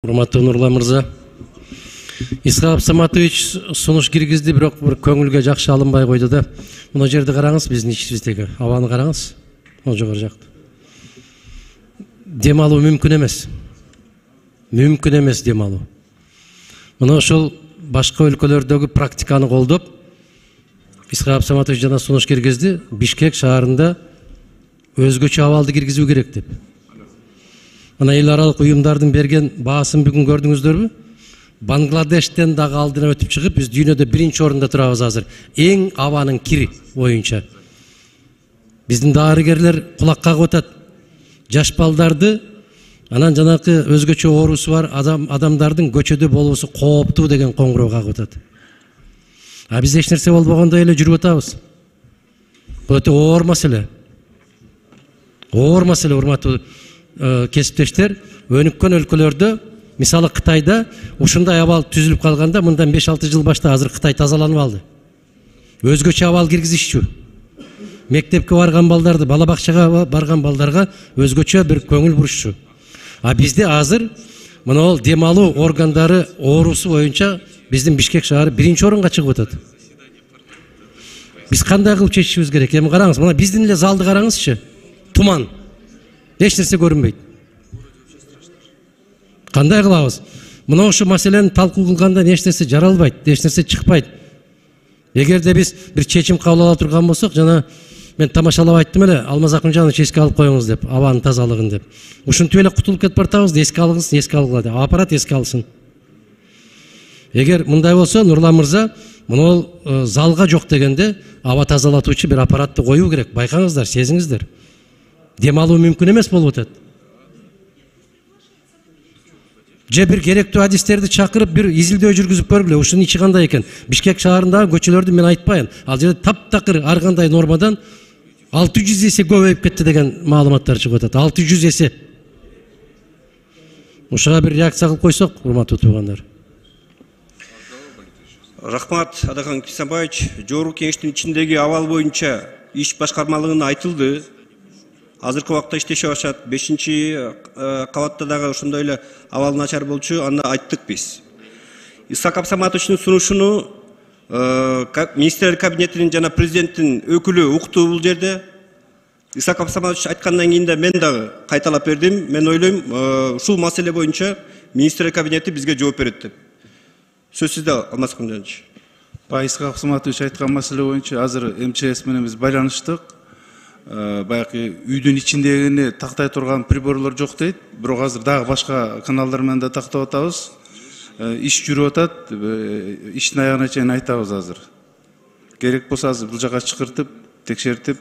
Урматтуу Нурлан мырза, Исхак Абсаматович сунуш киргизди, бирок бир көңүлгө жакшы алынбай койду да. Мына жерди караңыз, биздин ичибиздеги абаны караңыз. Мына жогору жакта. Дем алуу мүмкүн эмес. Мүмкүн эмес дем алуу. Мына ошол башка өлкөлөрдөгү практиканы колдоп, Исхак Абсаматович жана сунуш киргизди, Бишкек шаарында өзгөчө абалды киргизүү керек деп. Мына эл аралык уюмдардын берген баасын бүгүн көрдүңүздөрбү? Бангладештен дагы алдына өтүп чыгып, биз дүйнөдө биринчи орунда турабыз азыр. Эң абанын кири боюнча. Биздин дарыгерлер кулак кагып атат. Жаш балдарды, анан жанакы өзгөчө оорусу бар адамдардын көчөдө болуусу кооптуу деген коңгуроо кагып атат. А биз эч нерсе болбогондой эле жүрүп атабыз. Бул өтө оор маселе. Оор маселе, урматтуу кесиптештер. Өнүккөн өлкөлөрдө, мисалы Кытайда ушундай абал түзүлүп калганда мындан 5-6 жыл башта азыр Кытай тазаланып алды. Өзгөчө абал киргизишчү. Мектепке барган балдарды, бала бакчага барган балдарга өзгөчө бир көңүл бурушчу. А бизде азыр мына ол дем алуу органдары оорусу боюнча биздин Бишкек шаары биринчи орунга чыгып атат. Биз кандай кылып чечишибиз керек? Эми караңыз, мына биздин эле залды караңызчы. Туман. Эч нерсе көрүнбөйт. Кандай кылабыз? Мына ошо маселени талкуу кылганда эч нерсе жаралбайт, эч нерсе чыкпайт. Эгерде биз бир чечим кабыл ала турган болсок, жана мен тамашалап айттым эле, Алмаз Акынжанович эске алып коюңуз деп, абанын тазалыгын деп. Ушинтип эле кутулуп кетип баратабыз, эске алыңыз, эске алгыла деп. Аппарат эске алсын. Эгер мындай болсо, Нурлан мырза, мына ол залга жок дегенде аба тазалатуучу бир аппаратты коюу керек. Байкаңыздар, сезиңиздер. Дем алуу мүмкүн эмес болуп атат. Же бир керектүү адистерди чакырып бир изилдөө жүргүзүп көргүлө, ушунун ичи кандай экен. Бишкек шаарындагы көчөлөрдү мен айтпайын. Ал жерде таптакыр ар кандай нормадан 600 эсе көбөйүп кетти деген маалыматтар чыгып атат. 600 эсе. Ушуга бир реакция кылып койсок, урматтуу туугандар. Рахмат, Адахан Кисанбаевич. Жогорку кеңештин ичиндеги абал боюнча иш башкармалыгына айтылды. Азыркы убакта иштеше башташат. 5-кабатта дагы ошондой эле абал начар болчу, аны айттык биз. Исхак Абсаматовичтин сунушуну министрлер кабинетинин жана президенттин өкүлү укту бул жерде. Исхак Абсаматович айткандан кийин да мен дагы кайталап бердим. Мен ойлойм, ушул маселе боюнча министрлер кабинети бизге жооп берет деп. Сөз сизде, Алмаз Акынжанович. Исхак Абсаматович айткан маселе боюнча азыр МЧС менен биз байланыштык. Баягы үйдүн ичиндегини тактай турган приборлор жок дейт. Бирок азыр дагы башка каналдар менен да тактап атабыз. Иш жүрүп атат. Иштин аягына чейин айтабыз азыр. Керек болсо азыр бул жака чакыртып, текшертип